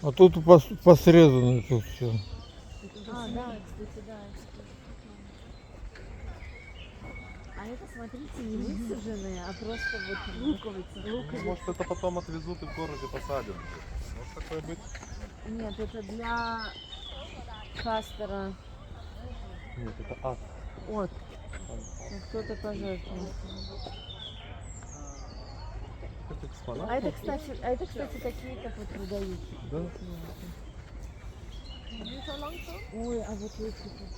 А тут посрезано тут все. А, да, кстати, да. А это, смотрите, не высаженные, а просто вот луковицы. Может, это потом отвезут и в городе посадят. Может такое быть? Нет, это для кастера. Нет, это ад. Вот. Кто-то пожертвовал. Это экспонат. А это, кстати, такие, как вот продают. Да. Ой, а вот эти вот.